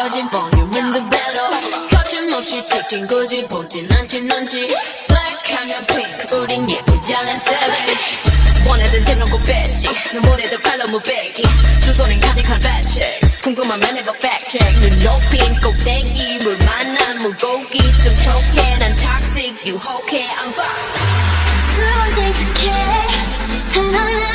커진 볼륨은 더 better 거침없이 찍힌 굳이 보진 않지 넌지 black하면 pink 우린 예쁘장한 savage 원하던 대놓고 뺐지 눈물에도 칼로 무배기 두 손엔 가득한 fact 궁금하면 해봐 fact check 눈 높인 꼭대기 물 만난 물고기 좀 촉해 난 toxic 유혹해 I'm boss 두번 생각해 난